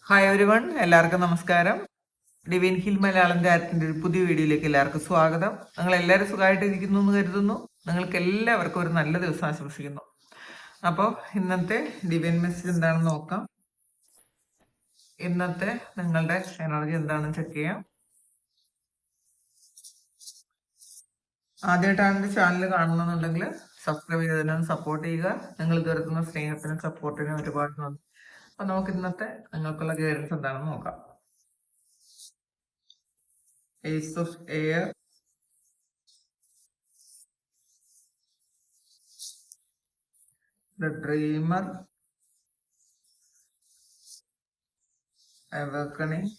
Hi everyone, എല്ലാവർക്കും നമസ്കാരം. Divine hill Malayalam ചാനലിന്റെ ഒരു പുതിയ വീഡിയോയിലേക്ക് എല്ലാവർക്കും സ്വാഗതം. നിങ്ങൾ എല്ലാവരും സുഖമായിട്ട് ഇരിക്കുന്നു എന്ന് കരുതുന്നു. നിങ്ങൾക്ക് എല്ലാവർക്കും ഒരു നല്ല ദിവസം ആശംസിക്കുന്നു. അപ്പോൾ ഇന്നത്തെ ഡിവൈൻ മെസ്സേജ് എന്താണെന്ന് നോക്കാം. ഇന്നത്തെ നിങ്ങളുടെ എനർജി എന്താണെന്ന് ചെക്ക് ചെയ്യാം. ആദ്യമായിട്ടാണ് ചാനൽ കാണുന്നുണ്ടെങ്കിൽ സബ്സ്ക്രൈബ് ചെയ്തതിനും സപ്പോർട്ട് ചെയ്യുക. നിങ്ങൾ ഇതുവരുത്തുന്ന സ്നേഹത്തിനും സപ്പോർട്ടിനും ഒരുപാട് നന്ദി. അപ്പൊ നമുക്ക് ഇന്നത്തെ നിങ്ങൾക്കുള്ള ഗൈഡൻസ് എന്താണെന്ന് നോക്കാം. Ace of Air, the Dreamer, Awakening,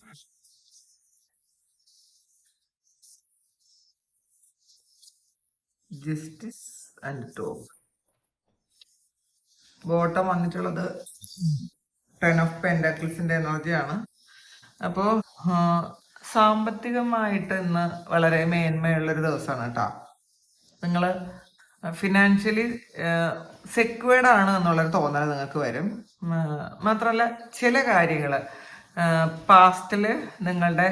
Justice and Top. Bottom വന്നിട്ടുള്ളത് 10 of Pentaclesന്റെ എനർജിയാണ്. അപ്പോൾ സാമ്പത്തികമായിട്ട് ഇന്ന് വളരെ മേന്മയുള്ളൊരു ദിവസമാണ് കേട്ടോ. നിങ്ങൾ ഫിനാൻഷ്യലി സെക്വേർഡ് ആണ് എന്നുള്ളൊരു തോന്നൽ നിങ്ങൾക്ക് വരും. മാത്രമല്ല, ചില കാര്യങ്ങൾ പാസ്റ്റിൽ നിങ്ങളുടെ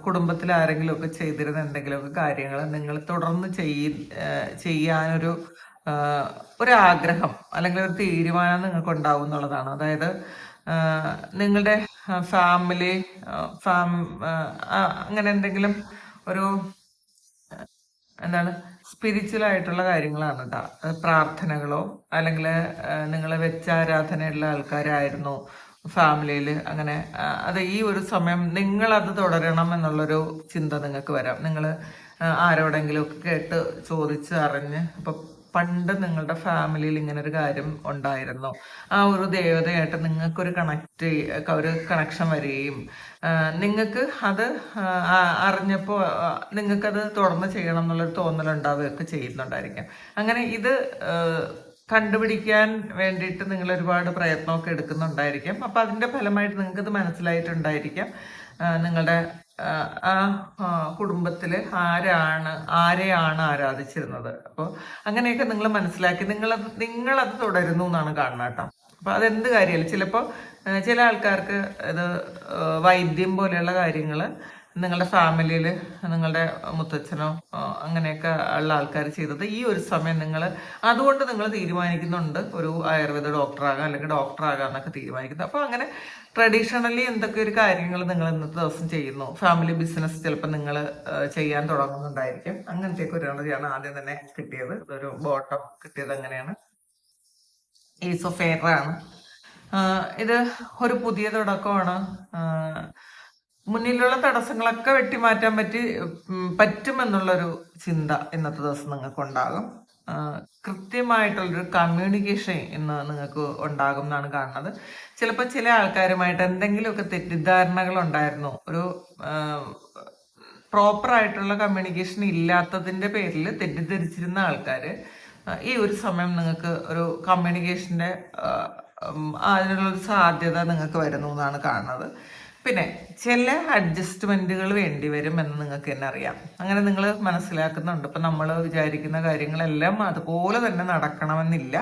കുടുംബത്തിൽ ആരെങ്കിലും ഒക്കെ ചെയ്തിരുന്ന എന്തെങ്കിലുമൊക്കെ കാര്യങ്ങൾ നിങ്ങൾ തുടർന്ന് ചെയ്യാനൊരു ഒരാഗ്രഹം അല്ലെങ്കിൽ ഒരു തീരുമാനം നിങ്ങൾക്ക് ഉണ്ടാവും എന്നുള്ളതാണ്. അതായത് നിങ്ങളുടെ ഫാമിലി അങ്ങനെ എന്തെങ്കിലും ഒരു എന്താണ് സ്പിരിച്വൽ ആയിട്ടുള്ള കാര്യങ്ങളാണ് കേട്ടോ. പ്രാർത്ഥനകളോ അല്ലെങ്കിൽ നിങ്ങൾ വെച്ചാരാധനയുള്ള ആൾക്കാരായിരുന്നു ഫാമിലിയിൽ, അങ്ങനെ അത് ഈ ഒരു സമയം നിങ്ങളത് തുടരണം എന്നുള്ളൊരു ചിന്ത നിങ്ങൾക്ക് വരാം. നിങ്ങൾ ആരോടെങ്കിലും ഒക്കെ കേട്ട് ചോദിച്ച് അറിഞ്ഞ് ഇപ്പൊ പണ്ട് നിങ്ങളുടെ ഫാമിലിയിൽ ഇങ്ങനെ ഒരു കാര്യം ഉണ്ടായിരുന്നു, ആ ഒരു ദേവതയായിട്ട് നിങ്ങൾക്കൊരു ഒരു കണക്ഷൻ വരികയും നിങ്ങൾക്ക് അത് അറിഞ്ഞപ്പോൾ നിങ്ങൾക്കത് തുടർന്ന് ചെയ്യണം എന്നുള്ളൊരു തോന്നലുണ്ടാവുകയൊക്കെ ചെയ്യുന്നുണ്ടായിരിക്കാം. അങ്ങനെ ഇത് കണ്ടുപിടിക്കാൻ വേണ്ടിയിട്ട് നിങ്ങൾ ഒരുപാട് പ്രയത്നമൊക്കെ എടുക്കുന്നുണ്ടായിരിക്കാം. അപ്പം അതിൻ്റെ ഫലമായിട്ട് നിങ്ങൾക്കത് മനസ്സിലായിട്ടുണ്ടായിരിക്കാം നിങ്ങളുടെ ആ കുടുംബത്തിൽ ആരെയാണ് ആരാധിച്ചിരുന്നത്. അപ്പോൾ അങ്ങനെയൊക്കെ നിങ്ങൾ മനസ്സിലാക്കി നിങ്ങളത് തുടരുന്നു എന്നാണ് കാണുന്നത് കേട്ടോ. അപ്പോൾ അതെന്ത് കാര്യമല്ല, ചിലപ്പോൾ ചില ആൾക്കാർക്ക് ഇത് വൈദ്യം പോലെയുള്ള കാര്യങ്ങൾ നിങ്ങളുടെ ഫാമിലിയിൽ നിങ്ങളുടെ മുത്തച്ഛനോ അങ്ങനെയൊക്കെ ഉള്ള ആൾക്കാർ ചെയ്തത് ഈ ഒരു സമയം അതുകൊണ്ട് നിങ്ങൾ തീരുമാനിക്കുന്നുണ്ട് ഒരു ആയുർവേദ ഡോക്ടറാകാം അല്ലെങ്കിൽ ഡോക്ടറാകാം എന്നൊക്കെ തീരുമാനിക്കുന്നത്. അപ്പോൾ അങ്ങനെ ട്രഡീഷണലി എന്തൊക്കെ ഒരു കാര്യങ്ങൾ നിങ്ങൾ ഇന്നത്തെ ദിവസം ചെയ്യുന്നു, ഫാമിലി ബിസിനസ് ചിലപ്പോൾ നിങ്ങൾ ചെയ്യാൻ തുടങ്ങുന്നുണ്ടായിരിക്കും. അങ്ങനത്തെയൊക്കെ ഒരു എനർജിയാണ് ആദ്യം തന്നെ കിട്ടിയത്. ഇതൊരു ബോട്ടം കിട്ടിയത് അങ്ങനെയാണ്. ഈസ് ഓഫ് എയർ ആണ്. ഇത് ഒരു പുതിയ തുടക്കമാണ്. മുന്നിലുള്ള തടസ്സങ്ങളൊക്കെ വെട്ടിമാറ്റാൻ പറ്റുമെന്നുള്ളൊരു ചിന്ത ഇന്നത്തെ ദിവസം നിങ്ങൾക്ക് ഉണ്ടാകും. കൃത്യമായിട്ടുള്ളൊരു കമ്മ്യൂണിക്കേഷൻ ഇന്ന് നിങ്ങൾക്ക് ഉണ്ടാകും എന്നാണ് കാണുന്നത്. ചിലപ്പോൾ ചില ആൾക്കാരുമായിട്ട് എന്തെങ്കിലുമൊക്കെ തെറ്റിദ്ധാരണകൾ ഉണ്ടായിരുന്നു, ഒരു പ്രോപ്പറായിട്ടുള്ള കമ്മ്യൂണിക്കേഷൻ ഇല്ലാത്തതിൻ്റെ പേരിൽ തെറ്റിദ്ധരിച്ചിരുന്ന ആൾക്കാർ ഈ ഒരു സമയം നിങ്ങൾക്ക് ഒരു കമ്മ്യൂണിക്കേഷൻ്റെ അതിനുള്ളൊരു സാധ്യത നിങ്ങൾക്ക് വരുന്നു എന്നാണ് കാണുന്നത്. പിന്നെ ചില അഡ്ജസ്റ്റ്മെന്റുകൾ വേണ്ടി വരും എന്ന് നിങ്ങൾക്ക് തന്നെ അറിയാം. അങ്ങനെ നിങ്ങൾ മനസ്സിലാക്കുന്നുണ്ട്. ഇപ്പം നമ്മൾ വിചാരിക്കുന്ന കാര്യങ്ങളെല്ലാം അതുപോലെ തന്നെ നടക്കണമെന്നില്ല,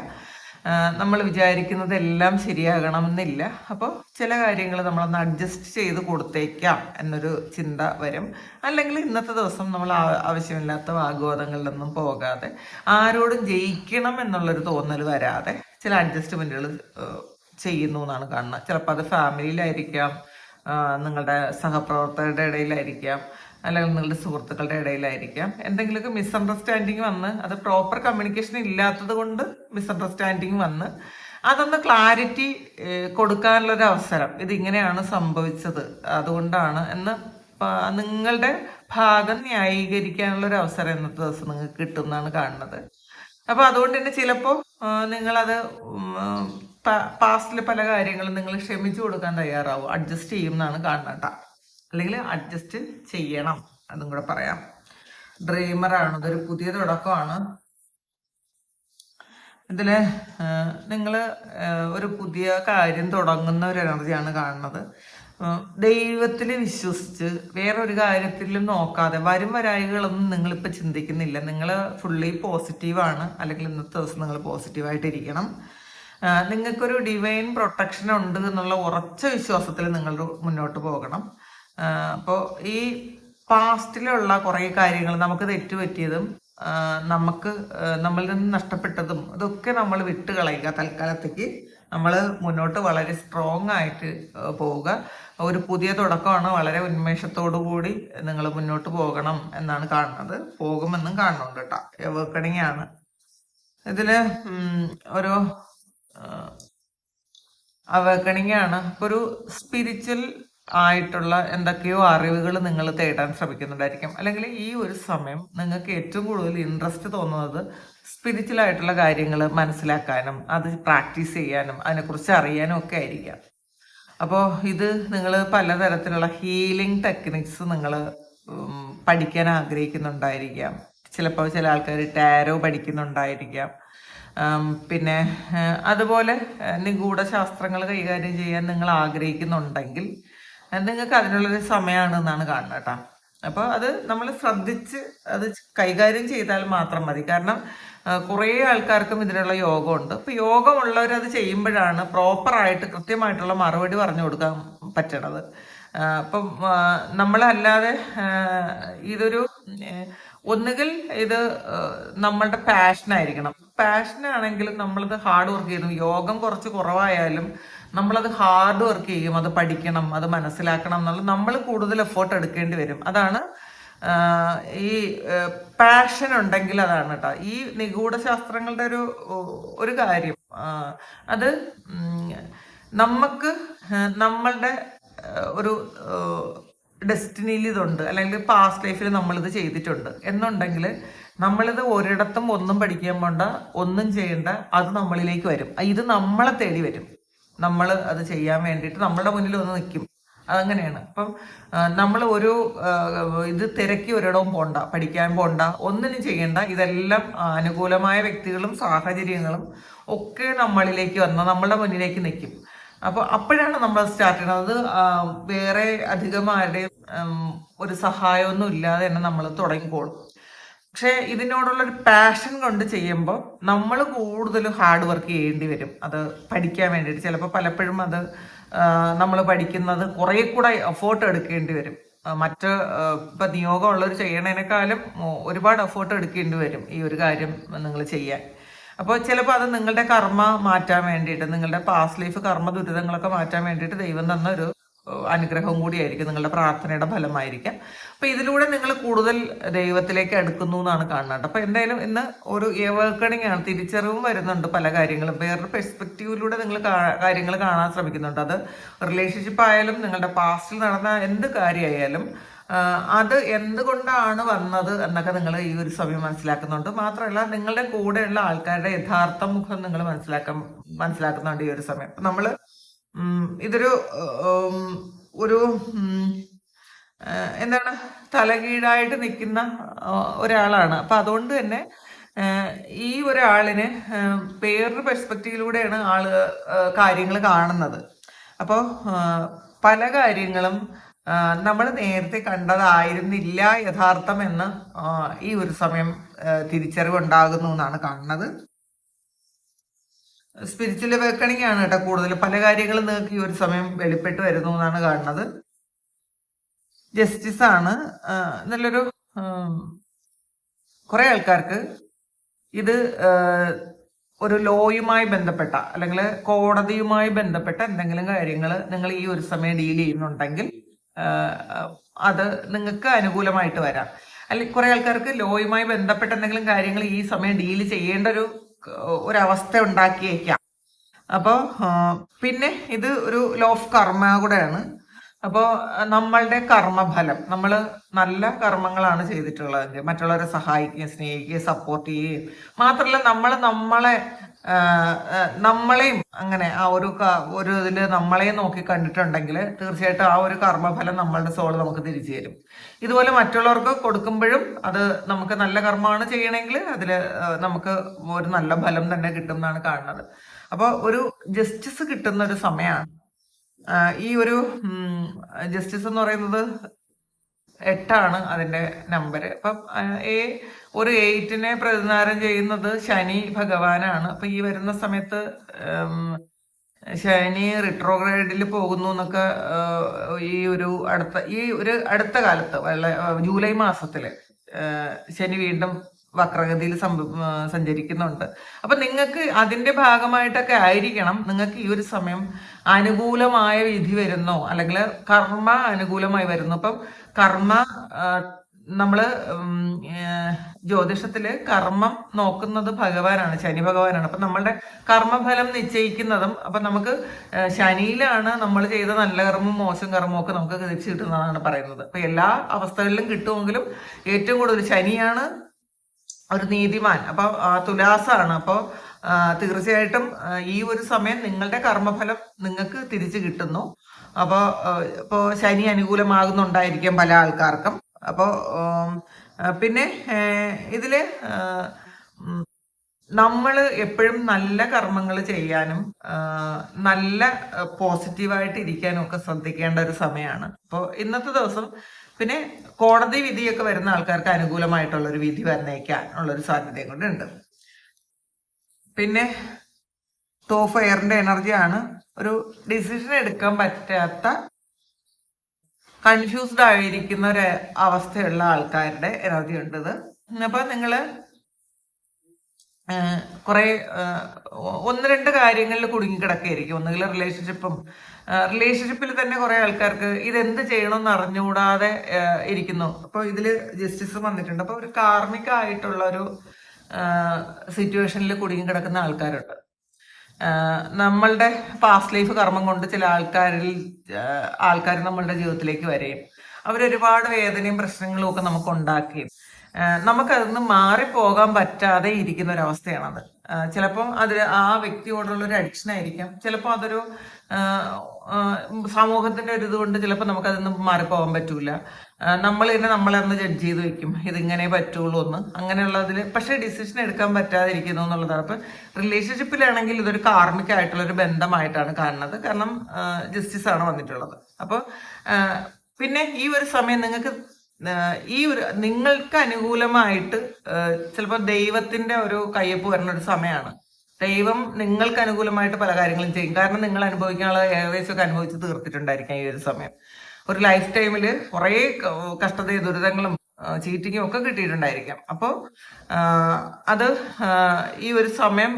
നമ്മൾ വിചാരിക്കുന്നതെല്ലാം ശരിയാകണമെന്നില്ല. അപ്പോൾ ചില കാര്യങ്ങൾ നമ്മളൊന്ന് അഡ്ജസ്റ്റ് ചെയ്ത് കൊടുത്തേക്കാം എന്നൊരു ചിന്ത വരും. അല്ലെങ്കിൽ ഇന്നത്തെ ദിവസം നമ്മൾ ആവശ്യമില്ലാത്ത വാഗ്വാദങ്ങളിലൊന്നും പോകാതെ ആരോടും ജയിക്കണം എന്നുള്ളൊരു തോന്നൽ വരാതെ ചില അഡ്ജസ്റ്റ്മെന്റുകൾ ചെയ്യുന്നു എന്നാണ് കാണുന്നത്. ചിലപ്പോൾ അത് ഫാമിലിയിലായിരിക്കാം, നിങ്ങളുടെ സഹപ്രവർത്തകരുടെ ഇടയിലായിരിക്കാം, അല്ലെങ്കിൽ നിങ്ങളുടെ സുഹൃത്തുക്കളുടെ ഇടയിലായിരിക്കാം. എന്തെങ്കിലുമൊക്കെ മിസ്അണ്ടർസ്റ്റാൻഡിങ് വന്ന്, അത് പ്രോപ്പർ കമ്മ്യൂണിക്കേഷൻ ഇല്ലാത്തത് കൊണ്ട് മിസ്അണ്ടർസ്റ്റാൻഡിങ് വന്ന് അതൊന്ന് ക്ലാരിറ്റി കൊടുക്കാനുള്ളൊരു അവസരം, ഇതിങ്ങനെയാണ് സംഭവിച്ചത് അതുകൊണ്ടാണ് എന്ന് നിങ്ങളുടെ ഭാഗം ന്യായീകരിക്കാനുള്ളൊരു അവസരം ഇന്നത്തെ ദിവസം നിങ്ങൾക്ക് കിട്ടുമെന്നാണ് കാണുന്നത്. അപ്പോൾ അതുകൊണ്ട് തന്നെ ചിലപ്പോൾ നിങ്ങളത് പാസ്റ്റിലെ പല കാര്യങ്ങളും നിങ്ങൾ ക്ഷമിച്ചു കൊടുക്കാൻ തയ്യാറാവും, അഡ്ജസ്റ്റ് ചെയ്യും എന്നാണ് കാണുന്നത്. അല്ലെങ്കിൽ അഡ്ജസ്റ്റ് ചെയ്യണം, അതും കൂടെ പറയാം. ഡ്രീമറാണ്, ഇതൊരു പുതിയ തുടക്കമാണ്. ഇതിൽ നിങ്ങൾ ഒരു പുതിയ കാര്യം തുടങ്ങുന്ന ഒരു എനർജിയാണ് കാണുന്നത്. ദൈവത്തിൽ വിശ്വസിച്ച് വേറൊരു കാര്യത്തിലും നോക്കാതെ വരും വരായികളൊന്നും നിങ്ങളിപ്പോൾ ചിന്തിക്കുന്നില്ല. നിങ്ങൾ ഫുള്ളി പോസിറ്റീവാണ്, അല്ലെങ്കിൽ ഇന്നത്തെ ദിവസം നിങ്ങൾ പോസിറ്റീവായിട്ടിരിക്കണം. നിങ്ങൾക്കൊരു ഡിവൈൻ പ്രൊട്ടക്ഷൻ ഉണ്ട് എന്നുള്ള ഉറച്ച വിശ്വാസത്തിൽ നിങ്ങൾ മുന്നോട്ട് പോകണം. അപ്പോൾ ഈ പാസ്റ്റിലുള്ള കുറേ കാര്യങ്ങൾ നമുക്ക് തെറ്റുപറ്റിയതും നമുക്ക് നമ്മളിൽ നിന്ന് നഷ്ടപ്പെട്ടതും ഇതൊക്കെ നമ്മൾ വിട്ട് കളയുക. തൽക്കാലത്തേക്ക് നമ്മൾ മുന്നോട്ട് വളരെ സ്ട്രോങ് ആയിട്ട് പോവുക. ഒരു പുതിയ തുടക്കമാണ്. വളരെ ഉന്മേഷത്തോടു കൂടി നിങ്ങൾ മുന്നോട്ട് പോകണം എന്നാണ് കാണുന്നത്. പോകുമെന്നും കാണുന്നുണ്ട് കേട്ടോ. എവർക്കണിങ് ആണ് ഇതില്. ഒരു അവേക്കണിങ് ആണ്. ഒരു സ്പിരിച്വൽ ആയിട്ടുള്ള എന്തൊക്കെയോ അറിവുകൾ നിങ്ങൾ തേടാൻ ശ്രമിക്കുന്നുണ്ടായിരിക്കും. അല്ലെങ്കിൽ ഈ ഒരു സമയം നിങ്ങൾക്ക് ഏറ്റവും കൂടുതൽ ഇൻട്രസ്റ്റ് തോന്നുന്നത് സ്പിരിച്വൽ ആയിട്ടുള്ള കാര്യങ്ങൾ മനസ്സിലാക്കാനും അത് പ്രാക്ടീസ് ചെയ്യാനും അതിനെക്കുറിച്ച് അറിയാനും ഒക്കെ ആയിരിക്കാം. അപ്പോൾ ഇത് നിങ്ങൾ പലതരത്തിലുള്ള ഹീലിംഗ് ടെക്നിക്സ് നിങ്ങൾ പഠിക്കാൻ ആഗ്രഹിക്കുന്നുണ്ടായിരിക്കാം. ചിലപ്പോൾ ചില ആൾക്കാർ ടാരോ പഠിക്കുന്നുണ്ടായിരിക്കാം. പിന്നെ അതുപോലെ നിഗൂഢ ശാസ്ത്രങ്ങൾ കൈകാര്യം ചെയ്യാൻ നിങ്ങൾ ആഗ്രഹിക്കുന്നുണ്ടെങ്കിൽ നിങ്ങൾക്ക് അതിനുള്ളൊരു സമയമാണ് എന്നാണ് കാണുന്നത് കേട്ടോ. അപ്പോൾ അത് നമ്മൾ ശ്രദ്ധിച്ച് അത് കൈകാര്യം ചെയ്താൽ മാത്രം മതി. കാരണം കുറേ ആൾക്കാർക്കും ഇതിനുള്ള യോഗമുണ്ട്. അപ്പോൾ യോഗമുള്ളവരത് ചെയ്യുമ്പോഴാണ് പ്രോപ്പറായിട്ട് കൃത്യമായിട്ടുള്ള മറുപടി പറഞ്ഞു കൊടുക്കാൻ പറ്റണത്. അപ്പം നമ്മളല്ലാതെ ഇതൊരു ഒന്നുകിൽ ഇത് നമ്മളുടെ പാഷനായിരിക്കണം. പാഷനാണെങ്കിലും നമ്മളത് ഹാർഡ് വർക്ക് ചെയ്യണം. യോഗം കുറച്ച് കുറവായാലും നമ്മളത് ഹാർഡ് വർക്ക് ചെയ്യും. അത് പഠിക്കണം, അത് മനസ്സിലാക്കണം എന്നുള്ളത് നമ്മൾ കൂടുതൽ എഫേർട്ട് എടുക്കേണ്ടി വരും. അതാണ് ഈ പാഷൻ ഉണ്ടെങ്കിൽ അതാണ് കേട്ടോ. ഈ നിഗൂഢ ശാസ്ത്രങ്ങളുടെ ഒരു കാര്യം അത് നമുക്ക് നമ്മളുടെ ഒരു ഡെസ്റ്റിനിയിൽ ഇതുണ്ട്, അല്ലെങ്കിൽ പാസ്റ്റ് ലൈഫിൽ നമ്മളിത് ചെയ്തിട്ടുണ്ട് എന്നുണ്ടെങ്കിൽ നമ്മളിത് ഒരിടത്തും ഒന്നും പഠിക്കാൻ പോണ്ട, ഒന്നും ചെയ്യണ്ട, അത് നമ്മളിലേക്ക് വരും. ഇത് നമ്മളെ തേടി വരും. നമ്മൾ അത് ചെയ്യാൻ വേണ്ടിയിട്ട് നമ്മുടെ മുന്നിൽ ഒന്ന് നിൽക്കും. അതങ്ങനെയാണ്. അപ്പം നമ്മൾ ഒരു ഇത് തിരക്കി ഒരിടവും പോണ്ട, പഠിക്കാൻ പോണ്ട, ഒന്നിനും ചെയ്യണ്ട. ഇതെല്ലാം അനുകൂലമായ വ്യക്തികളും സാഹചര്യങ്ങളും ഒക്കെ നമ്മളിലേക്ക് വന്ന് നമ്മളുടെ മുന്നിലേക്ക് നിൽക്കും. അപ്പോൾ അപ്പോഴാണ് നമ്മൾ സ്റ്റാർട്ട് ചെയ്യുന്നത്. വേറെ അധികം ആരുടെയും ഒരു സഹായമൊന്നും ഇല്ലാതെ തന്നെ നമ്മൾ തുടങ്ങിക്കോളും. പക്ഷെ ഇതിനോടുള്ളൊരു പാഷൻ കൊണ്ട് ചെയ്യുമ്പോൾ നമ്മൾ കൂടുതൽ ഹാർഡ് വർക്ക് ചെയ്യേണ്ടി വരും അത് പഠിക്കാൻ വേണ്ടിയിട്ട്. ചിലപ്പോൾ പലപ്പോഴും അത് നമ്മൾ പഠിക്കുന്നത് കുറേ കൂടെ എഫേർട്ട് എടുക്കേണ്ടി വരും. മറ്റ് ഇപ്പം നിയോഗമുള്ളവർ ചെയ്യണതിനേക്കാളും ഒരുപാട് എഫേർട്ട് എടുക്കേണ്ടി വരും ഈ ഒരു കാര്യം നിങ്ങൾ ചെയ്യാൻ. അപ്പോൾ ചിലപ്പോൾ അത് നിങ്ങളുടെ കർമ്മ മാറ്റാൻ വേണ്ടിയിട്ട്, നിങ്ങളുടെ പാസ്റ്റ് ലൈഫ് കർമ്മ ദുരിതങ്ങളൊക്കെ മാറ്റാൻ വേണ്ടിയിട്ട് ദൈവം തന്ന ഒരു അനുഗ്രഹവും കൂടിയായിരിക്കും, നിങ്ങളുടെ പ്രാർത്ഥനയുടെ ഫലമായിരിക്കാം. അപ്പം ഇതിലൂടെ നിങ്ങൾ കൂടുതൽ ദൈവത്തിലേക്ക് അടുക്കുന്നു എന്നാണ് കാണുന്നത്. അപ്പം എന്തായാലും ഇന്ന് ഒരു ഏവർക്കണിങ് ആണ്, തിരിച്ചറിവും വരുന്നുണ്ട് പല കാര്യങ്ങളും. വേറൊരു പെർസ്പെക്റ്റീവിലൂടെ നിങ്ങൾ കാര്യങ്ങൾ കാണാൻ ശ്രമിക്കുന്നുണ്ട്. അത് റിലേഷൻഷിപ്പ് ആയാലും നിങ്ങളുടെ പാസ്റ്റിൽ നടന്ന എന്ത് കാര്യമായാലും അത് എന്തുകൊണ്ടാണ് വന്നത് എന്നൊക്കെ നിങ്ങൾ ഈ ഒരു സമയം മനസ്സിലാക്കുന്നുണ്ട്. മാത്രമല്ല നിങ്ങളുടെ കൂടെയുള്ള ആൾക്കാരുടെ യഥാർത്ഥ മുഖം നിങ്ങൾ മനസ്സിലാക്കുന്നുണ്ട് ഈ ഒരു സമയം. നമ്മൾ ഇതൊരു ഒരു എന്താണ് തലകീഴായിട്ട് നിൽക്കുന്ന ഒരാളാണ്. അപ്പം അതുകൊണ്ട് തന്നെ ഈ ഒരാളിന് വേറൊരു പെർസ്പെക്റ്റീവിലൂടെയാണ് കാര്യങ്ങൾ കാണുന്നത്. അപ്പോൾ പല കാര്യങ്ങളും നമ്മൾ നേരത്തെ കണ്ടതായിരുന്നില്ല യഥാർത്ഥം എന്ന് ഈ ഒരു സമയം തിരിച്ചറിവുണ്ടാകുന്നു എന്നാണ് കാണുന്നത്. സ്പിരിച്വൽ അവേക്കണിങ് ആണ് കേട്ടോ കൂടുതൽ. പല കാര്യങ്ങളും നിങ്ങൾക്ക് ഈ ഒരു സമയം വെളിപ്പെട്ട് വരുന്നു എന്നാണ് കാണുന്നത്. ജസ്റ്റിസ് ആണ് നല്ലൊരു കുറെ ആൾക്കാർക്ക് ഇത് ഒരു ലോയുമായി ബന്ധപ്പെട്ട അല്ലെങ്കിൽ കോടതിയുമായി ബന്ധപ്പെട്ട എന്തെങ്കിലും കാര്യങ്ങൾ നിങ്ങൾ ഈ ഒരു സമയം ഡീൽ ചെയ്യുന്നുണ്ടെങ്കിൽ അത് നിങ്ങൾക്ക് അനുകൂലമായിട്ട് വരാം. അല്ലെങ്കിൽ കുറെ ആൾക്കാർക്ക് ലോയുമായി ബന്ധപ്പെട്ട എന്തെങ്കിലും കാര്യങ്ങൾ ഈ സമയം ഡീൽ ചെയ്യേണ്ട ഒരവസ്ഥ ഉണ്ടാക്കിയേക്കാം. അപ്പോൾ പിന്നെ ഇത് ഒരു ലോ ഓഫ് കർമ്മ കൂടെയാണ്. അപ്പോൾ നമ്മളുടെ കർമ്മഫലം, നമ്മൾ നല്ല കർമ്മങ്ങളാണ് ചെയ്തിട്ടുള്ളതെങ്കിൽ മറ്റുള്ളവരെ സഹായിക്കുകയും സ്നേഹിക്കുകയും സപ്പോർട്ട് ചെയ്യുകയും മാത്രമല്ല നമ്മളെയും അങ്ങനെ ആ ഒരു ഇതിൽ നമ്മളെയും നോക്കി കണ്ടിട്ടുണ്ടെങ്കിൽ തീർച്ചയായിട്ടും ആ ഒരു കർമ്മഫലം നമ്മളുടെ സോള് നമുക്ക് തിരിച്ചു തരും. ഇതുപോലെ മറ്റുള്ളവർക്ക് കൊടുക്കുമ്പോഴും അത് നമുക്ക് നല്ല കർമ്മമാണ് ചെയ്യണമെങ്കിൽ അതിൽ നമുക്ക് ഒരു നല്ല ഫലം തന്നെ കിട്ടും എന്നാണ് കാണുന്നത്. അപ്പോൾ ഒരു ജസ്റ്റിസ് കിട്ടുന്ന ഒരു സമയമാണ് ഈ ഒരു ജസ്റ്റിസ് എന്ന് പറയുന്നത് 8 അതിന്റെ നമ്പർ. അപ്പം ഒരു 8-നെ പ്രതിനിധാനം ചെയ്യുന്നത് ശനി ഭഗവാനാണ്. അപ്പൊ ഈ വരുന്ന സമയത്ത് ശനി റിട്രോഗ്രേഡിൽ പോകുന്നു എന്നൊക്കെ ഈ ഒരു അടുത്ത കാലത്ത് ജൂലൈ മാസത്തില് ശനി വീണ്ടും വക്രഗതിയിൽ സഞ്ചരിക്കുന്നുണ്ട്. അപ്പൊ നിങ്ങൾക്ക് അതിന്റെ ഭാഗമായിട്ടൊക്കെ ആയിരിക്കണം നിങ്ങൾക്ക് ഈ ഒരു സമയം അനുകൂലമായ വിധി വരുന്നോ അല്ലെങ്കിൽ കർമ്മ അനുകൂലമായി വരുന്നു. അപ്പം കർമ്മ നമ്മള് ജ്യോതിഷത്തില് കർമ്മം നോക്കുന്നത് ഭഗവാനാണ്, ശനി ഭഗവാനാണ്. അപ്പൊ നമ്മളുടെ കർമ്മഫലം നിശ്ചയിക്കുന്നതും അപ്പൊ നമുക്ക് ശനിയിലാണ് നമ്മൾ ചെയ്ത നല്ല കർമ്മവും മോശം കർമ്മവും ഒക്കെ നമുക്ക് തിരിച്ചു കിട്ടുന്നതാണ് പറയുന്നത്. അപ്പൊ എല്ലാ അവസ്ഥകളിലും കിട്ടുമെങ്കിലും ഏറ്റവും കൂടുതൽ ശനിയാണ് ഒരു നീതിമാൻ. അപ്പൊ തുലാസാണ്. അപ്പോൾ തീർച്ചയായിട്ടും ഈ ഒരു സമയം നിങ്ങളുടെ കർമ്മഫലം നിങ്ങൾക്ക് തിരിച്ചു കിട്ടുന്നു. അപ്പോൾ ശനി അനുകൂലമാകുന്നുണ്ടായിരിക്കും പല ആൾക്കാർക്കും. അപ്പോൾ പിന്നെ ഇതില് നമ്മൾ എപ്പോഴും നല്ല കർമ്മങ്ങൾ ചെയ്യാനും നല്ല പോസിറ്റീവായിട്ട് ഇരിക്കാനും ഒക്കെ ശ്രദ്ധിക്കേണ്ട ഒരു സമയമാണ്. അപ്പോൾ ഇന്നത്തെ ദിവസം പിന്നെ കോടതി വിധിയൊക്കെ വരുന്ന ആൾക്കാർക്ക് അനുകൂലമായിട്ടുള്ള ഒരു വിധി വന്നേക്കാൻ ഉള്ളൊരു സാധ്യതയും കൂടെ ഉണ്ട്. പിന്നെ ടോപ്പ് എയറിന്റെ എനർജിയാണ്. ഒരു ഡിസിഷൻ എടുക്കാൻ പറ്റാത്ത കൺഫ്യൂസ്ഡ് ആയിരിക്കുന്ന ഒരു അവസ്ഥയുള്ള ആൾക്കാരുടെ എനർജി ഉണ്ട് ഇത്. അപ്പൊ നിങ്ങള് കുറെ 1-2 കാര്യങ്ങളിൽ കുടുങ്ങിക്കിടക്കായിരിക്കും. ഒന്നുകിൽ റിലേഷൻഷിപ്പിൽ തന്നെ കുറെ ആൾക്കാർക്ക് ഇതെന്ത് ചെയ്യണമെന്ന് അറിഞ്ഞുകൂടാതെ ഇരിക്കുന്നു. അപ്പൊ ഇതില് ജസ്റ്റിസ് വന്നിട്ടുണ്ട്. അപ്പൊ ഒരു കാർമിക ആയിട്ടുള്ള ഒരു സിറ്റുവേഷനിൽ കുടുങ്ങിക്കിടക്കുന്ന ആൾക്കാരുണ്ട്. നമ്മളുടെ പാസ്റ്റ് ലൈഫ് കർമ്മം കൊണ്ട് ചില ആൾക്കാർ നമ്മളുടെ ജീവിതത്തിലേക്ക് വരെയും അവരൊരുപാട് വേദനയും പ്രശ്നങ്ങളും ഒക്കെ നമുക്ക് ഉണ്ടാക്കുകയും നമുക്കതിന്ന് മാറിപ്പോകാൻ പറ്റാതെ ഇരിക്കുന്ന ഒരവസ്ഥയാണത്. ചിലപ്പോൾ ആ വ്യക്തിയോടുള്ള ഒരു അഡിക്ഷൻ ആയിരിക്കാം. ചിലപ്പോൾ അതൊരു സമൂഹത്തിന്റെ ഒരു ഇതുകൊണ്ട് ചിലപ്പോൾ നമുക്കതിന്ന് മാറിപ്പോകാൻ പറ്റൂല. നമ്മൾ തന്നെ നമ്മളന്ന് ജഡ്ജ് ചെയ്ത് വെക്കും, ഇതിങ്ങനെ പറ്റുള്ളൂ എന്ന്. അങ്ങനെയുള്ളതിൽ പക്ഷെ ഡിസിഷൻ എടുക്കാൻ പറ്റാതെ ഇരിക്കുന്നു എന്നുള്ളതാണ്. അപ്പൊ റിലേഷൻഷിപ്പിലാണെങ്കിൽ ഇതൊരു കാർമിക ആയിട്ടുള്ള ഒരു ബന്ധമായിട്ടാണ് കാണുന്നത്. കാരണം ജസ്റ്റിസ് ആണ് വന്നിട്ടുള്ളത്. അപ്പോൾ പിന്നെ ഈ ഒരു സമയം നിങ്ങൾക്ക് അനുകൂലമായിട്ട് ചിലപ്പോൾ ദൈവത്തിന്റെ ഒരു കയ്യൊപ്പ് വരുന്ന ഒരു സമയമാണ്. ദൈവം നിങ്ങൾക്ക് അനുകൂലമായിട്ട് പല കാര്യങ്ങളും ചെയ്യും. കാരണം നിങ്ങൾ അനുഭവിക്കാനുള്ള ഏകദേശമൊക്കെ അനുഭവിച്ച് തീർത്തിട്ടുണ്ടായിരിക്കാം ഈ ഒരു സമയം. ഒരു ലൈഫ് ടൈമില് കുറെ കഷ്ടതയും ദുരിതങ്ങളും ചീറ്റിങ്ങും ഒക്കെ കിട്ടിയിട്ടുണ്ടായിരിക്കാം. അപ്പോൾ അത് ഈ ഒരു സമയം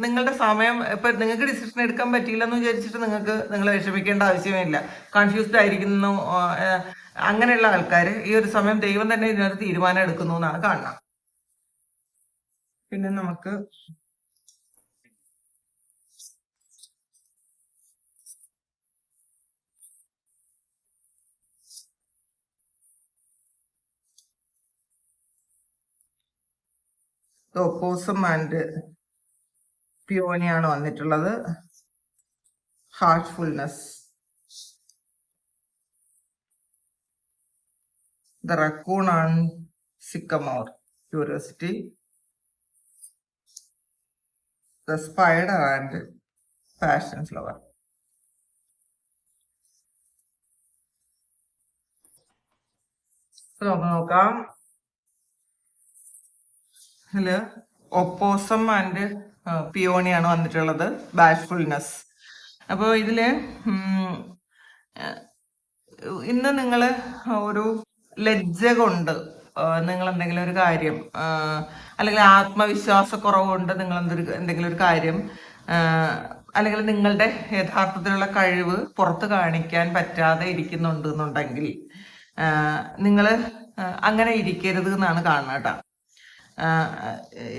നിങ്ങളുടെ സമയം ഇപ്പൊ നിങ്ങൾക്ക് ഡിസിഷൻ എടുക്കാൻ പറ്റിയില്ല എന്ന് വിചാരിച്ചിട്ട് നിങ്ങൾ വിഷമിക്കേണ്ട ആവശ്യമേ ഇല്ല. കൺഫ്യൂസ്ഡ് ആയിരിക്കുന്നു അങ്ങനെയുള്ള ആൾക്കാർ ഈ ഒരു സമയം ദൈവം തന്നെ ഇതിനൊരു തീരുമാനം എടുക്കുന്നു എന്നാണ് കാണുന്നത്. പിന്നെ നമുക്ക് ഓപ്പോസം ആൻഡ് പിയോണിയാണ് വന്നിട്ടുള്ളത്. Heartfulness, the raccoon and sycamore, curiosity, the spider and passion flower. നോക്കാം. ഇതില് ഒപ്പോസം ആൻഡ് പിയോണിയാണ് വന്നിട്ടുള്ളത്. ബാഷ്ഫുൾനെസ്. അപ്പോൾ ഇതില് ഇന്ന് നിങ്ങൾ ഒരു ലജ്ജ കൊണ്ട് നിങ്ങൾ എന്തെങ്കിലും ഒരു കാര്യം അല്ലെങ്കിൽ ആത്മവിശ്വാസക്കുറവ് കൊണ്ട് നിങ്ങൾ എന്തെങ്കിലും ഒരു കാര്യം അല്ലെങ്കിൽ നിങ്ങളുടെ യഥാർത്ഥത്തിലുള്ള കഴിവ് പുറത്ത് കാണിക്കാൻ പറ്റാതെ ഇരിക്കുന്നുണ്ട് എന്നുണ്ടെങ്കിൽ നിങ്ങൾ അങ്ങനെ ഇരിക്കരുത് എന്നാണ് കാണുന്നത് കേട്ടോ.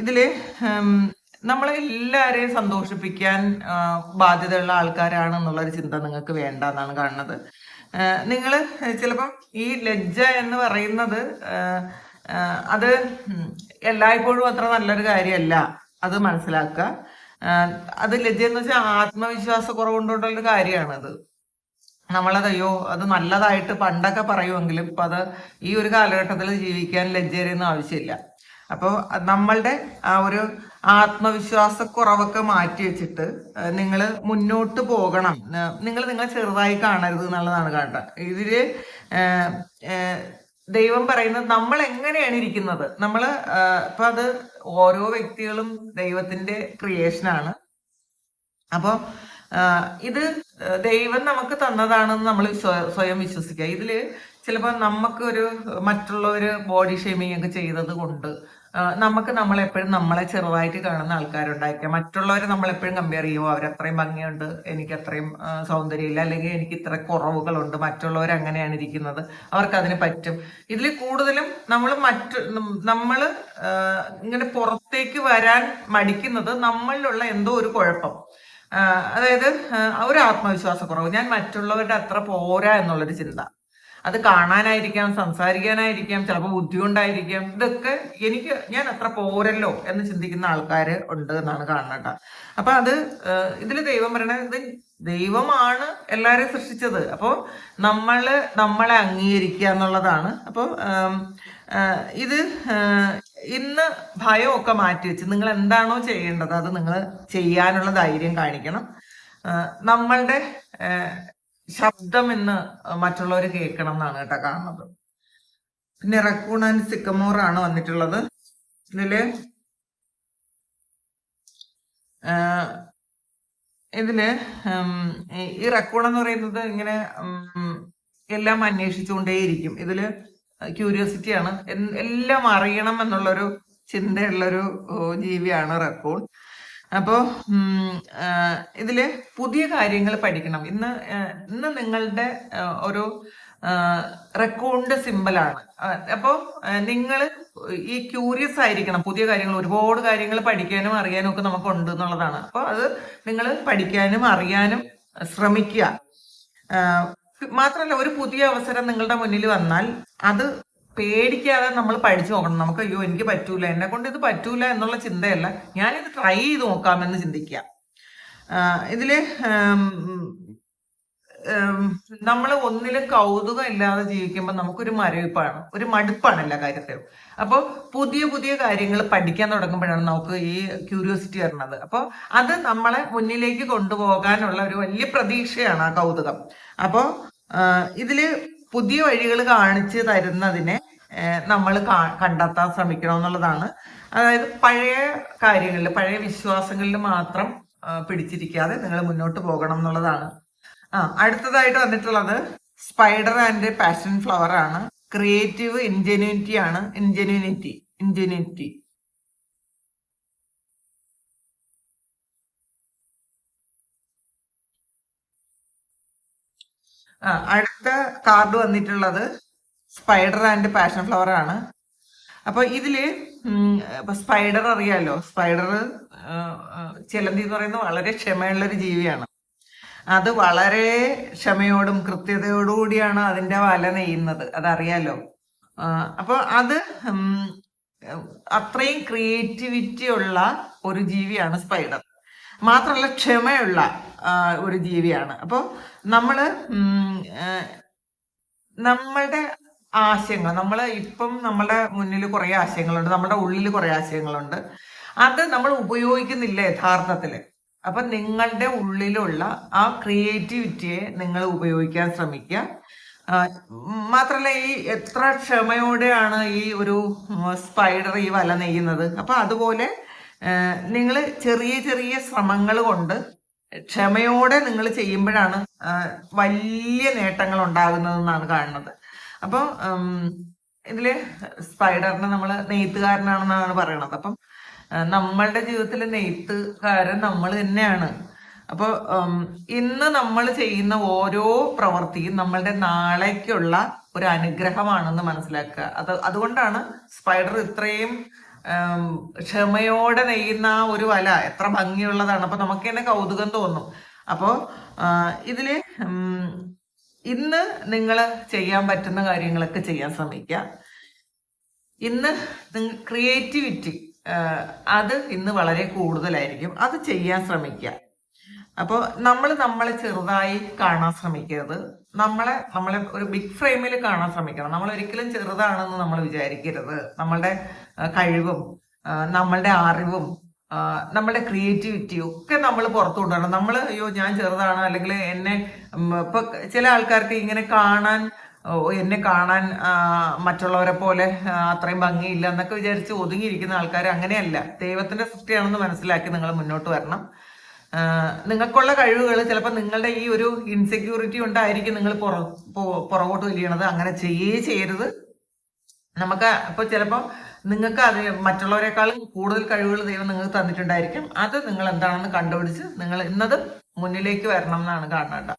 ഇതില് നമ്മളെ എല്ലാവരെയും സന്തോഷിപ്പിക്കാൻ ബാധ്യതയുള്ള ആൾക്കാരാണെന്നുള്ളൊരു ചിന്ത നിങ്ങൾക്ക് വേണ്ട എന്നാണ് കാണുന്നത്. നിങ്ങൾ ചിലപ്പം ഈ ലജ്ജ എന്ന് പറയുന്നത് അത് എല്ലായ്പ്പോഴും അത്ര നല്ലൊരു കാര്യമല്ല, അത് മനസ്സിലാക്കുക. അത് ലജ്ജ എന്ന് വെച്ചാൽ ആത്മവിശ്വാസക്കുറവ് കൊണ്ടുള്ളൊരു കാര്യമാണത്. നമ്മളതയ്യോ അത് നല്ലതായിട്ട് പണ്ടൊക്കെ പറയുമെങ്കിലും ഇപ്പൊ അത് ഈ ഒരു കാലഘട്ടത്തിൽ ജീവിക്കാൻ ലജ്ജയൊന്നും ആവശ്യമില്ല. അപ്പോൾ നമ്മളുടെ ആ ഒരു ആത്മവിശ്വാസക്കുറവൊക്കെ മാറ്റി വെച്ചിട്ട് നിങ്ങൾ മുന്നോട്ട് പോകണം. നിങ്ങളെ ചെറുതായി കാണരുത് എന്നുള്ളതാണ് കാണുക. ഇതില് ദൈവം പറയുന്നത് നമ്മൾ എങ്ങനെയാണ് ഇരിക്കുന്നത്. ഇപ്പൊ അത് ഓരോ വ്യക്തികളും ദൈവത്തിന്റെ ക്രിയേഷനാണ്. അപ്പൊ ഇത് ദൈവം നമുക്ക് തന്നതാണെന്ന് നമ്മൾ സ്വയം വിശ്വസിക്കുക. ഇതില് ചിലപ്പോൾ നമുക്കൊരു മറ്റുള്ളവര് ബോഡി ഷേമിങ് ഒക്കെ ചെയ്തത് കൊണ്ട് നമുക്ക് നമ്മളെപ്പോഴും നമ്മളെ ചെറുതായിട്ട് കാണുന്ന ആൾക്കാരുണ്ടായിരിക്കാം. മറ്റുള്ളവരെ നമ്മളെപ്പോഴും കമ്പയർ ചെയ്യുമോ, അവരത്രയും ഭംഗിയുണ്ട്, എനിക്ക് അത്രയും സൗന്ദര്യമില്ല, അല്ലെങ്കിൽ എനിക്ക് ഇത്ര കുറവുകളുണ്ട്, മറ്റുള്ളവർ അങ്ങനെയാണ് ഇരിക്കുന്നത്, അവർക്ക് അതിന് പറ്റും. ഇതിൽ കൂടുതലും നമ്മൾ ഇങ്ങനെ പുറത്തേക്ക് വരാൻ മടിക്കുന്നത് നമ്മളിലുള്ള എന്തോ ഒരു കുഴപ്പം. അതായത് ഒരു ആത്മവിശ്വാസക്കുറവ്, ഞാൻ മറ്റുള്ളവരുടെ അത്ര പോരാ എന്നുള്ളൊരു ചിന്ത. അത് കാണാനായിരിക്കാം, സംസാരിക്കാനായിരിക്കാം, ചിലപ്പോൾ ബുദ്ധി കൊണ്ടായിരിക്കാം. ഇതൊക്കെ ഞാൻ അത്ര പോരല്ലോ എന്ന് ചിന്തിക്കുന്ന ആൾക്കാർ ഉണ്ട് എന്നാണ് കാണുന്നത്. അപ്പൊ ഇതില് ദൈവം പറയണത് ദൈവമാണ് എല്ലാരെയും സൃഷ്ടിച്ചത്. അപ്പോൾ നമ്മളെ അംഗീകരിക്കുക എന്നുള്ളതാണ്. അപ്പോൾ ഇത് ഇന്ന് ഭയമൊക്കെ മാറ്റി വെച്ച് നിങ്ങൾ എന്താണോ ചെയ്യേണ്ടത് അത് നിങ്ങൾ ചെയ്യാനുള്ള ധൈര്യം കാണിക്കണം. നമ്മളുടെ ശബ്ദം ഇന്ന് മറ്റുള്ളവർ കേൾക്കണം എന്നാണ് കേട്ടോ കാണുന്നത്. പിന്നെ റക്കൂൺ ആൻഡ് സിക്കമോർ ആണ് വന്നിട്ടുള്ളത്. ഇതില് ഈ റക്കൂൺ എന്ന് പറയുന്നത് ഇങ്ങനെ എല്ലാം അന്വേഷിച്ചുകൊണ്ടേയിരിക്കും. ഇതില് ക്യൂരിയോസിറ്റിയാണ്, എല്ലാം അറിയണം എന്നുള്ളൊരു ചിന്തയുള്ളൊരു ജീവിയാണ് റക്കൂൺ. അപ്പോ ഇതില് പുതിയ കാര്യങ്ങൾ പഠിക്കണം. ഇന്ന് നിങ്ങളുടെ ഒരു റെക്കോർഡിന്റെ സിമ്പലാണ്. അപ്പോ നിങ്ങൾ ഈ ക്യൂരിയസ് ആയിരിക്കണം. പുതിയ കാര്യങ്ങൾ, ഒരുപാട് കാര്യങ്ങൾ പഠിക്കാനും അറിയാനും ഒക്കെ നമുക്കുണ്ട് എന്നുള്ളതാണ്. അപ്പൊ അത് നിങ്ങൾ പഠിക്കാനും അറിയാനും ശ്രമിക്കുക. മാത്രമല്ല, ഒരു പുതിയ അവസരം നിങ്ങളുടെ മുന്നിൽ വന്നാൽ അത് പേടിക്കാതെ നമ്മൾ പഠിച്ചു നോക്കണം. നമുക്ക് അയ്യോ എനിക്ക് പറ്റൂല, എന്നെ കൊണ്ട് ഇത് പറ്റൂല എന്നുള്ള ചിന്തയല്ല, ഞാനിത് ട്രൈ ചെയ്ത് നോക്കാമെന്ന് ചിന്തിക്കുക. ഇതില് നമ്മൾ ഒന്നിലും കൗതുകം ഇല്ലാതെ ജീവിക്കുമ്പോൾ നമുക്കൊരു ഒരു മടുപ്പാണ് എല്ലാ കാര്യത്തിലും. അപ്പോൾ പുതിയ പുതിയ കാര്യങ്ങൾ പഠിക്കാൻ തുടങ്ങുമ്പോഴാണ് നമുക്ക് ഈ ക്യൂരിയോസിറ്റി വരുന്നത്. അപ്പോൾ അത് നമ്മളെ മുന്നിലേക്ക് കൊണ്ടുപോകാനുള്ള ഒരു വലിയ പ്രതീക്ഷയാണ് ആ കൗതുകം. അപ്പോൾ ഇതില് പുതിയ വഴികൾ കാണിച്ചു തരുന്നതിനെ നമ്മൾ കണ്ടെത്താൻ ശ്രമിക്കണം എന്നുള്ളതാണ്. അതായത് പഴയ കാര്യങ്ങളിൽ, പഴയ വിശ്വാസങ്ങളിൽ മാത്രം പിടിച്ചിരിക്കാതെ നിങ്ങൾ മുന്നോട്ട് പോകണം എന്നുള്ളതാണ്. അടുത്തതായിട്ട് വന്നിട്ടുള്ളത് സ്പൈഡർ ആൻഡ് പാഷൻ ഫ്ലവർ ആണ്. ക്രിയേറ്റീവ് ഇൻജെന്യൂനിറ്റി ആണ്. ഇൻജെന്യൂനിറ്റി. അടുത്ത കാർഡ് വന്നിട്ടുള്ളത് സ്പൈഡർ ആൻഡ് പാഷൻ ഫ്ലവർ ആണ്. അപ്പൊ ഇതില് ഇപ്പൊ സ്പൈഡർ അറിയാലോ, സ്പൈഡർ ചിലന്തി എന്ന് പറയുന്നത് വളരെ ക്ഷമയുള്ളൊരു ജീവിയാണ്. അത് വളരെ ക്ഷമയോടും കൃത്യതയോടുകൂടിയാണ് അതിന്റെ വല നെയ്യുന്നത്, അതറിയാലോ. അപ്പൊ അത് അത്രയും ക്രിയേറ്റിവിറ്റി ഉള്ള ഒരു ജീവിയാണ് സ്പൈഡർ. മാത്രമല്ല ക്ഷമയുള്ള ഒരു ജീവിയാണ്. അപ്പോൾ നമ്മളുടെ ആശയങ്ങൾ, ഇപ്പം നമ്മുടെ മുന്നിൽ കുറെ ആശയങ്ങളുണ്ട്, നമ്മുടെ ഉള്ളിൽ കുറെ ആശയങ്ങളുണ്ട്. അത് നമ്മൾ ഉപയോഗിക്കുന്നില്ല യഥാർത്ഥത്തില്. അപ്പൊ നിങ്ങളുടെ ഉള്ളിലുള്ള ആ ക്രിയേറ്റിവിറ്റിയെ നിങ്ങൾ ഉപയോഗിക്കാൻ ശ്രമിക്കുക. മാത്രല്ല ഈ എത്ര ക്ഷമയോടെയാണ് ഈ ഒരു സ്പൈഡർ ഈ വല നെയ്യുന്നത്. അപ്പൊ അതുപോലെ നിങ്ങൾ ചെറിയ ചെറിയ ശ്രമങ്ങൾ കൊണ്ട് ക്ഷമയോടെ നിങ്ങൾ ചെയ്യുമ്പോഴാണ് വലിയ നേട്ടങ്ങൾ ഉണ്ടാകുന്നതെന്നാണ് കാണുന്നത്. അപ്പോൾ ഇതില് സ്പൈഡറിനെ നമ്മൾ നെയ്ത്തുകാരനാണെന്നാണ് പറയണത്. അപ്പം നമ്മളുടെ ജീവിതത്തിലെ നെയ്ത്തുകാരൻ നമ്മൾ തന്നെയാണ്. അപ്പോൾ ഇന്ന് നമ്മൾ ചെയ്യുന്ന ഓരോ പ്രവൃത്തിയും നമ്മളുടെ നാളേക്കുള്ള ഒരു അനുഗ്രഹമാണെന്ന് മനസ്സിലാക്കുക. അതുകൊണ്ടാണ് സ്പൈഡർ ഇത്രയും ക്ഷമയോടെ നെയ്യുന്ന ആ ഒരു വല എത്ര ഭംഗിയുള്ളതാണ്. അപ്പൊ നമുക്ക് തന്നെ കൗതുകം തോന്നും. അപ്പോ ഇതില് ഇന്ന് നിങ്ങൾ ചെയ്യാൻ പറ്റുന്ന കാര്യങ്ങളൊക്കെ ചെയ്യാൻ ശ്രമിക്കുക. ഇന്ന് ക്രിയേറ്റിവിറ്റി അത് ഇന്ന് വളരെ കൂടുതലായിരിക്കും, അത് ചെയ്യാൻ ശ്രമിക്കുക. അപ്പോൾ നമ്മളെ ചെറുതായി കാണാൻ ശ്രമിക്കരുത്. നമ്മളെ ഒരു ബിഗ് ഫ്രെയിമിൽ കാണാൻ ശ്രമിക്കണം. നമ്മൾ ഒരിക്കലും ചെറുതാണെന്ന് നമ്മൾ വിചാരിക്കരുത്. നമ്മളുടെ കഴിവും നമ്മളുടെ അറിവും നമ്മളുടെ ക്രിയേറ്റിവിറ്റിയും ഒക്കെ നമ്മൾ പുറത്തു കൊണ്ടുവരണം. അയ്യോ ഞാൻ ചെറുതാണ്, അല്ലെങ്കിൽ എന്നെ ഇപ്പൊ ചില ആൾക്കാർക്ക് ഇങ്ങനെ കാണാൻ എന്നെ കാണാൻ മറ്റുള്ളവരെ പോലെ അത്രയും ഭംഗിയില്ല എന്നൊക്കെ വിചാരിച്ച് ഒതുങ്ങിയിരിക്കുന്ന ആൾക്കാർ അങ്ങനെയല്ല. ദൈവത്തിന്റെ സൃഷ്ടിയാണെന്ന് മനസ്സിലാക്കി നിങ്ങൾ മുന്നോട്ട് വരണം. നിങ്ങൾക്കുള്ള കഴിവുകൾ ചിലപ്പോൾ നിങ്ങളുടെ ഈ ഒരു ഇൻസെക്യൂരിറ്റി കൊണ്ടായിരിക്കും നിങ്ങൾ പുറകോട്ട് വലിയണത്. അങ്ങനെ ചെയ്യരുത്. നമുക്ക് ഇപ്പൊ ചിലപ്പോൾ നിങ്ങൾക്ക് അത് മറ്റുള്ളവരെക്കാളും കൂടുതൽ കഴിവുകൾ ദൈവം നിങ്ങൾക്ക് തന്നിട്ടുണ്ടായിരിക്കും. അത് നിങ്ങൾ എന്താണെന്ന് കണ്ടുപിടിച്ച് നിങ്ങൾ ഇന്നത് മുന്നിലേക്ക് വരണം എന്നാണ് കാണേണ്ടത്.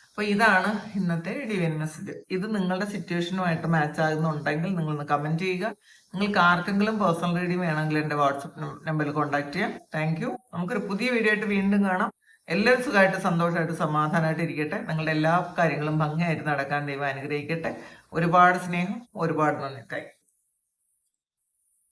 അപ്പൊ ഇതാണ് ഇന്നത്തെ ഡിവൈൻ മെസ്സേജ്. ഇത് നിങ്ങളുടെ സിറ്റുവേഷനുമായിട്ട് മാച്ച് ആകുന്നുണ്ടെങ്കിൽ നിങ്ങളൊന്ന് കമന്റ് ചെയ്യുക. നിങ്ങൾക്ക് ആർക്കെങ്കിലും പേഴ്സണൽ റീഡിംഗ് വേണമെങ്കിൽ എൻ്റെ വാട്സപ്പ് നമ്പറിൽ കോൺടാക്ട് ചെയ്യാം. Thank you. നമുക്കൊരു പുതിയ വീഡിയോ ആയിട്ട് വീണ്ടും കാണാം. എല്ലാവരും സുഖമായിട്ട് സന്തോഷമായിട്ട് സമാധാനമായിട്ട് ഇരിക്കട്ടെ. നിങ്ങളുടെ എല്ലാ കാര്യങ്ങളും ഭംഗിയായിട്ട് നടക്കാൻ ദൈവം അനുഗ്രഹിക്കട്ടെ. ഒരുപാട് സ്നേഹം, ഒരുപാട് നന്ദി. Thank you.